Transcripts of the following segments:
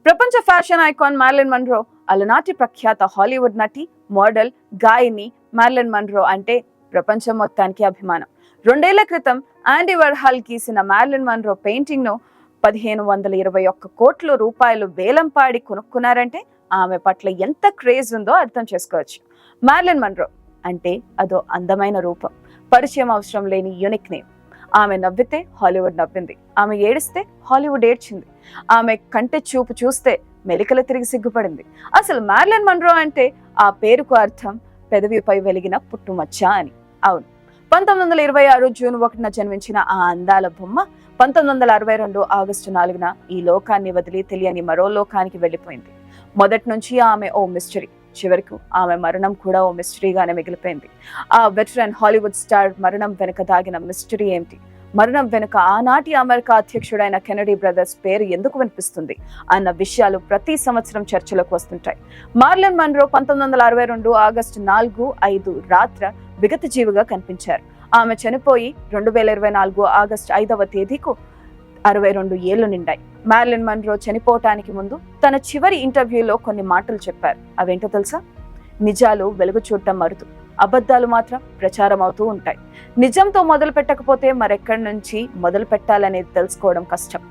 ప్రపంచ fashion icon Marilyn Munro, అలనాటి ప్రఖ్యాత హాలీవుడ్ నటి, మోడల్, గాయని మ్యారిలిన్ మన్రో అంటే ప్రపంచం మొత్తానికి అభిమానం. 2 ఏళ్ల క్రితం ఆండీ వార్హాల్ గీసిన మ్యారిలిన్ మన్రో పెయింటింగ్ ను 1521 కోట్ల రూపాయలు వేలం పాడి కొనుక్కున్నారంటే ఆమె పట్ల ఎంత క్రేజ్ ఉందో అర్థం చేసుకోవచ్చు. మ్యారిలిన్ మన్రో అంటే అదో అందమైన రూపం, పరిచయం అవసరం లేని యూనిక్ నేమ్. ఆమె నవ్వితే హాలీవుడ్ నవ్వింది, ఆమె ఏడిస్తే హాలీవుడ్ ఏడ్చింది, ఆమె కంటి చూపు చూస్తే మెలికలు తిరిగి సిగ్గుపడింది. అసలు మ్యారిలిన్ మన్రో అంటే ఆ పేరుకు అర్థం పెదవిపై వెలిగిన పుట్టుమచ్చ అని. అవును, 1926 జూన్ 1న జన్మించిన ఆ అందాల బొమ్మ 1962 ఆగస్టు 4న ఈ లోకాన్ని వదిలి తెలియని మరో లోకానికి వెళ్లిపోయింది. మొదటి నుంచి ఆమె ఓ మిస్టరీ, చివరకు ఆమె మరణం కూడా ఓ మిస్టరీగానే మిగిలిపోయింది. ఆ వెటరన్ హాలీవుడ్ స్టార్ మరణం వెనుక దాగిన మిస్టరీ ఏమిటి? మరణం వెనుక ఆనాటి అమెరికా అధ్యక్షుడైన కెనడీ బ్రదర్స్ పేరు ఎందుకు వినిపిస్తుంది అన్న విషయాలు ప్రతి సంవత్సరం చర్చలోకి వస్తుంటాయి. మ్యారిలిన్ మన్రో 1962 ఆగస్టు 4, 5 రాత్ర విగత జీవిగా కనిపించారు. ఆమె చనిపోయి 2024 ఆగస్టు 5వ తేదీకు 62 ఏళ్లు నిండాయి. మ్యారిలిన్ మన్రో చనిపోవటానికి ముందు తన చివరి ఇంటర్వ్యూలో కొన్ని మాటలు చెప్పారు. అవేంటో తెలుసా? నిజాలు వెలుగు చూడటం మరుదు, అబద్ధాలు మాత్రం ప్రచారం అవుతూ ఉంటాయి. నిజంతో మొదలు పెట్టకపోతే మరెక్కడి నుంచి మొదలు పెట్టాలనేది తెలుసుకోవడం కష్టం.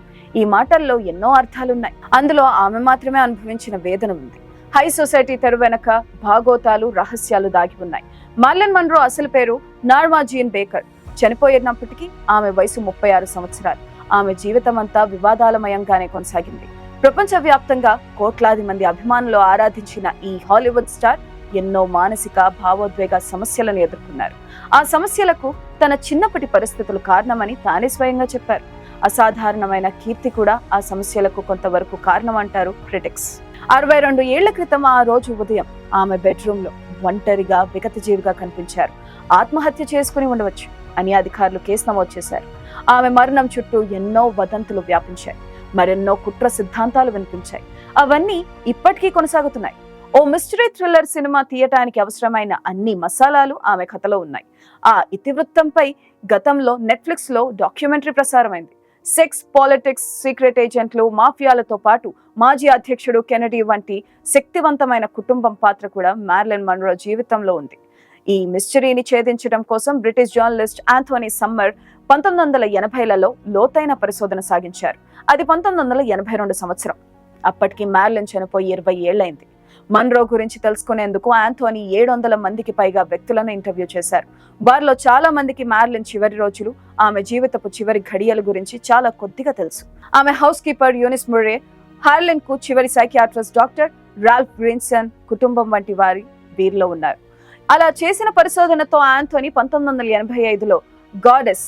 ఈ మాటల్లో ఎన్నో అర్థాలున్నాయి. అందులో ఆమె మాత్రమే అనుభవించిన వేదన ఉంది. హై సొసైటీ తెర వెనక భాగోతాలు, రహస్యాలు దాగి ఉన్నాయి. మ్యారిలిన్ మన్రో అసలు పేరు నార్మా జీన్ బేకర్. చనిపోయినప్పటికీ ఆమె వయసు 36 సంవత్సరాలు. ఆమె జీవితం అంతా వివాదాలమయంగానే కొనసాగింది. ప్రపంచవ్యాప్తంగా కోట్లాది మంది అభిమానులు ఆరాధించిన ఈ హాలీవుడ్ స్టార్ ఎన్నో మానసిక, భావోద్వేగ సమస్యలను ఎదుర్కొన్నారు. ఆ సమస్యలకు తన చిన్నప్పటి పరిస్థితులు కారణమని తానే స్వయంగా చెప్పారు. అసాధారణమైన కీర్తి కూడా ఆ సమస్యలకు కొంతవరకు కారణం అంటారు క్రిటిక్స్. 62 ఏళ్ల క్రితం ఆ రోజు ఉదయం ఆమె బెడ్రూమ్ లో ఒంటరిగా విగత జీవిగా కనిపించారు. ఆత్మహత్య చేసుకుని ఉండవచ్చు అని అధికారులు కేసు నమోదు చేశారు. ఆమె మరణం చుట్టూ ఎన్నో వదంతులు వ్యాపించాయి, మరెన్నో కుట్ర సిద్ధాంతాలు వినిపించాయి. అవన్నీ ఇప్పటికీ కొనసాగుతున్నాయి. ఓ మిస్టరీ థ్రిల్లర్ సినిమా తీయటానికి అవసరమైన అన్ని మసాలాలు ఆమె కథలో ఉన్నాయి. ఆ ఇతివృత్తంపై గతంలో నెట్ఫ్లిక్స్ లో డాక్యుమెంటరీ ప్రసారమైంది. సెక్స్, పాలిటిక్స్, సీక్రెట్ ఏజెంట్లు, మాఫియాలతో పాటు మాజీ అధ్యక్షుడు కెనడీ వంటి శక్తివంతమైన కుటుంబం పాత్ర కూడా మ్యారిలిన్ మన్రో జీవితంలో ఉంది. ఈ మిస్టరీని ఛేదించడం కోసం బ్రిటిష్ జర్నలిస్ట్ ఆంథోనీ సమ్మర్ 1980లలో లోతైన పరిశోధన సాగించారు. అది 1982 సంవత్సరం. అప్పటికి మ్యారిలిన్ చనిపోయి 20 ఏళ్లైంది. మన్రో గురించి తెలుసుకునేందుకు ఆంథోనీ 700 మందికి పైగా వ్యక్తులను ఇంటర్వ్యూ చేశారు. వారిలో చాలా మందికి మ్యారిలిన్ చివరి రోజులు, ఆమె జీవితపు చివరి ఘడియల గురించి చాలా కొద్దిగా తెలుసు. ఆమె హౌస్ కీపర్ యూనిస్ ముర్రే, హార్లిన్ కు చివరి సైకియాట్రిస్ట్ డాక్టర్ రాల్ఫ్ గ్రీన్సన్ కుటుంబం వంటి వారి వీరిలో ఉన్నారు. అలా చేసిన పరిశోధనతో ఆంథోనీ 1985లో goddess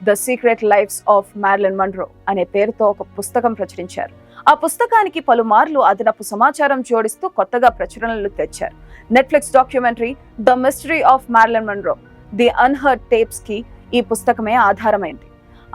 the secret lifes of Marilyn Monroe అనే పేరుతో ఒక పుస్తకం ప్రచురించారు. ఆ పుస్తకానికి పలుమార్లు అదనపు సమాచారం జోడిస్తూ కొత్తగా ప్రచురణలు తెచ్చారు. Netflix documentary the mystery of Marilyn Monroe, the unheard tapes కి ఈ పుస్తకమే ఆధారమైంది.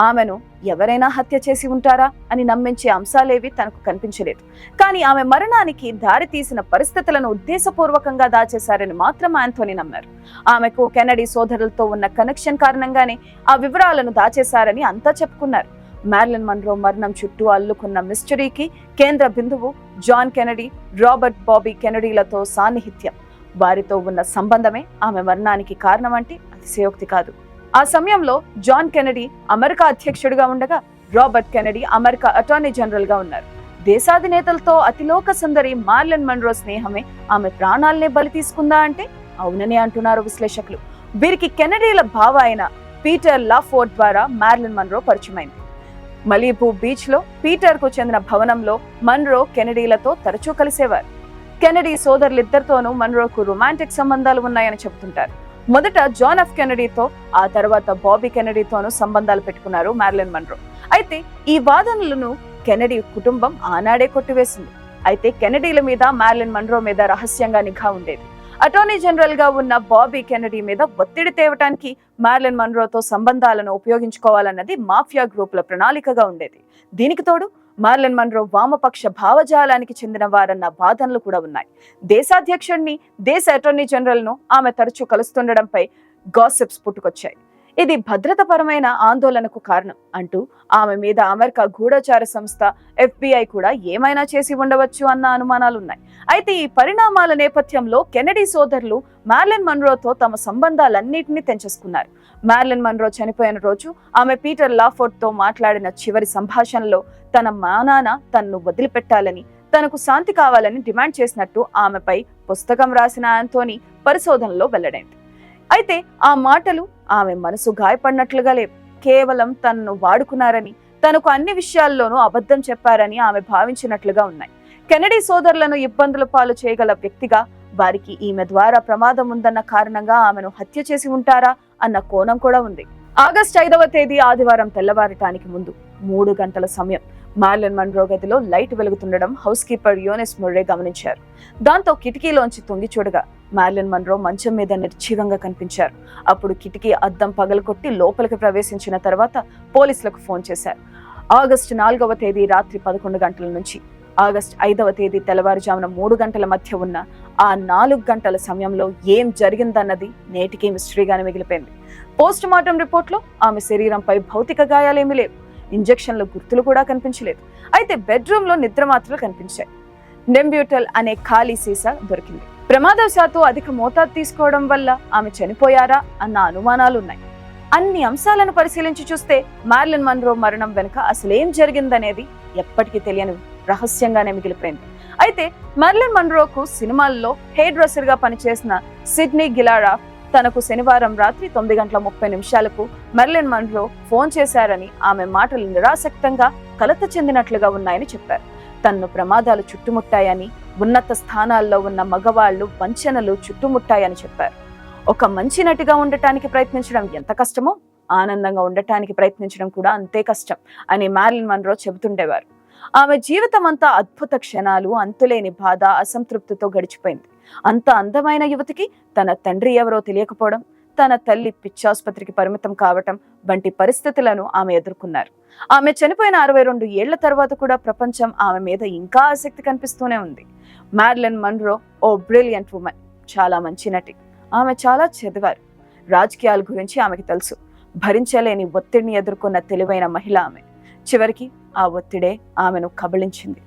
ఆమెను ఎవరైనా హత్య చేసి ఉంటారా అని నమ్మించే అంశాలేవి తనకు కనిపించలేదు. కానీ ఆమె మరణానికి దారి తీసిన పరిస్థితులను ఉద్దేశపూర్వకంగా దాచేశారని మాత్రం ఆంథోనీ నమ్మారు. ఆమెకు కెనడీ సోదరులతో ఉన్న కనెక్షన్ కారణంగానే ఆ వివరాలను దాచేశారని అంతా చెప్పుకున్నారు. మ్యారిలిన్ మన్రో మరణం చుట్టూ అల్లుకున్న మిస్టరీకి కేంద్ర బిందువు జాన్ కెనడీ, రాబర్ట్ బాబీ కెనడీలతో సాన్నిహిత్యం. వారితో ఉన్న సంబంధమే ఆమె మరణానికి కారణమంటే అతిశయోక్తి కాదు. ఆ సమయంలో జాన్ కెనడీ అమెరికా అధ్యక్షుడిగా ఉండగా Robert Kennedy America attorney general గా ఉన్నారు. దేశాధినేతలతో అతిలోక సుందరి మ్యారిలిన్ మన్రో స్నేహమే ఆమె ప్రాణాలనే బలి తీసుకుందా అంటే అవుననే అంటున్నారు విశ్లేషకులు. వీరికి కెనడీల బావ అయిన పీటర్ లాఫోర్డ్ ద్వారా మ్యారిలిన్ మన్రో పరిచయమైంది. మలీబూ బీచ్ లో పీటర్ కు చెందిన భవనంలో మన్రో కెనడీలతో తరచూ కలిసేవారు. కెనడీ సోదరులిద్దరితోనూ మన్రోకు రొమాంటిక్ సంబంధాలు ఉన్నాయని చెబుతుంటారు. మొదట జాన్ ఎఫ్ కెనడీతో, ఆ తర్వాత బాబీ కెనడీతోనూ సంబంధాలు పెట్టుకున్నారు మ్యారిలిన్ మన్రో. అయితే ఈ వాదనలను కెనడీ కుటుంబం ఆనాడే కొట్టివేసింది. అయితే కెనడీల మీద, మ్యారిలిన్ మన్రో మీద రహస్యంగా నిఘా ఉండేది. అటార్నీ జనరల్ గా ఉన్న బాబీ కెనడీ మీద ఒత్తిడి తేవటానికి మ్యారిలిన్ మన్రోతో సంబంధాలను ఉపయోగించుకోవాలన్నది మాఫియా గ్రూపుల ప్రణాళికగా ఉండేది. దీనికి తోడు మ్యారిలిన్ మన్రో వామపక్ష భావజాలానికి చెందిన వారన్న వాదనలు కూడా ఉన్నాయి. దేశాధ్యక్షుడిని, దేశ అటార్నీ జనరల్ ను ఆమె తరచూ కలుస్తుండడంపై గాసిప్స్ పుట్టుకొచ్చాయి. ఇది భద్రతాపరమైన ఆందోళనకు కారణం అంటూ ఆమె మీద అమెరికా గూఢచార సంస్థ FBI కూడా ఏమైనా చేసి ఉండవచ్చు అన్న అనుమానాలున్నాయి. అయితే ఈ పరిణామాల నేపథ్యంలో కెనడీ సోదరులు మారిలిన్ మన్రోతో తమ సంబంధాలన్నింటినీ తెంచేసుకున్నారు. మారిలిన్ మన్రో చనిపోయిన రోజు ఆమె పీటర్ లాఫోర్డ్ తో మాట్లాడిన చివరి సంభాషణలో తన నాన్న తన్ను వదిలిపెట్టాలని, తనకు శాంతి కావాలని డిమాండ్ చేసినట్టు ఆమెపై పుస్తకం రాసిన ఆంథోనీ పరిశోధనలో వెల్లడైంది. అయితే ఆ మాటలు ఆమె మనసు గాయపడినట్లుగా లేవు. కేవలం తనను వాడుకున్నారని, తనకు అన్ని విషయాల్లోనూ అబద్ధం చెప్పారని ఆమె భావించినట్లుగా ఉన్నాయి. కెనడీ సోదరులను ఇబ్బందుల పాలు చేయగల వ్యక్తిగా, వారికి ఈమె ద్వారా ప్రమాదం ఉందన్న కారణంగా ఆమెను హత్య చేసి ఉంటారా అన్న కోణం కూడా ఉంది. ఆగస్టు 5వ తేదీ ఆదివారం తెల్లవారటానికి ముందు 3 గంటల సమయం మారిలిన్ మన్రో గదిలో లైట్ వెలుగుతుండడం హౌస్ కీపర్ యోనెస్ ముర్రే గమనించారు. దాంతో కిటికీలోంచి తొంగి చూడగా మారిలిన్ మన్రో మంచం మీద నిర్జీవంగా కనిపించారు. అప్పుడు కిటికీ అద్దం పగలకొట్టి లోపలికి ప్రవేశించిన తర్వాత పోలీసులకు ఫోన్ చేశారు. ఆగస్టు 4వ తేదీ రాత్రి 11 గంటల నుంచి ఆగస్టు 5వ తేదీ తెల్లవారుజామున 3 గంటల మధ్య ఉన్న ఆ 4 గంటల సమయంలో ఏం జరిగిందన్నది నేటికీ మిస్టరీగానే మిగిలిపోయింది. పోస్ట్ మార్టం రిపోర్ట్లో ఆమె శరీరంపై భౌతిక గాయాలేమీ లేవు. ఇంజెక్షన్ల గుర్తులు కూడా కనిపించలేదు. అయితే బెడ్రూమ్ లో నిద్ర మాత్రలు కనిపించాయి. నెంబ్యూటల్ అనే ఖాళీ సీసా దొరికింది. ప్రమాదవశాత్తు అధిక మోతాదు తీసుకోవడం వల్ల ఆమె చనిపోయారా అన్న అనుమానాలున్నాయి. అన్ని అంశాలను పరిశీలించి చూస్తే మారిలిన్ మన్రో మరణం వెనుక అసలేం జరిగిందనేది ఎప్పటికీ తెలియని రహస్యంగానే మిగిలిపోయింది. అయితే మారిలిన్ మన్రోకు సినిమాల్లో హెయిర్ డ్రెస్సర్ గా పనిచేసిన సిడ్నీ గిలారా తనకు శనివారం రాత్రి 9:30 మారిలిన్ మన్రో ఫోన్ చేశారని, ఆమె మాటలు నిరాసక్తంగా కలత చెందినట్లుగా ఉన్నాయని చెప్పారు. తన్ను ప్రమాదాలు చుట్టుముట్టాయని, ఉన్నత స్థానాల్లో ఉన్న మగవాళ్లు వంచనలు చుట్టుముట్టాయని చెప్పారు. ఒక మంచి నటిగా ఉండటానికి ప్రయత్నించడం ఎంత కష్టమో, ఆనందంగా ఉండటానికి ప్రయత్నించడం కూడా అంతే కష్టం అని మారిలిన్ మన్రో చెబుతుండేవారు. ఆమె జీవితం అంతా అద్భుత క్షణాలు, అంతులేని బాధ, అసంతృప్తితో గడిచిపోయింది. అంత అందమైన యువతికి తన తండ్రి ఎవరో తెలియకపోవడం, తన తల్లి పిచ్చాసుపత్రికి పరిమితం కావటం వంటి పరిస్థితులను ఆమె ఎదుర్కొన్నారు. ఆమె చనిపోయిన 62 ఏళ్ల తర్వాత కూడా ప్రపంచం ఆమె మీద ఇంకా ఆసక్తి కనిపిస్తూనే ఉంది. మారిలిన్ మన్రో ఓ బ్రిలియంట్ ఉమెన్, చాలా మంచి నటి. ఆమె చాలా చదివారు. రాజకీయాల గురించి ఆమెకి తెలుసు. భరించలేని ఒత్తిడిని ఎదుర్కొన్న తెలివైన మహిళ ఆమె. చివరికి ఆ ఒత్తిడే ఆమెను కబళించింది.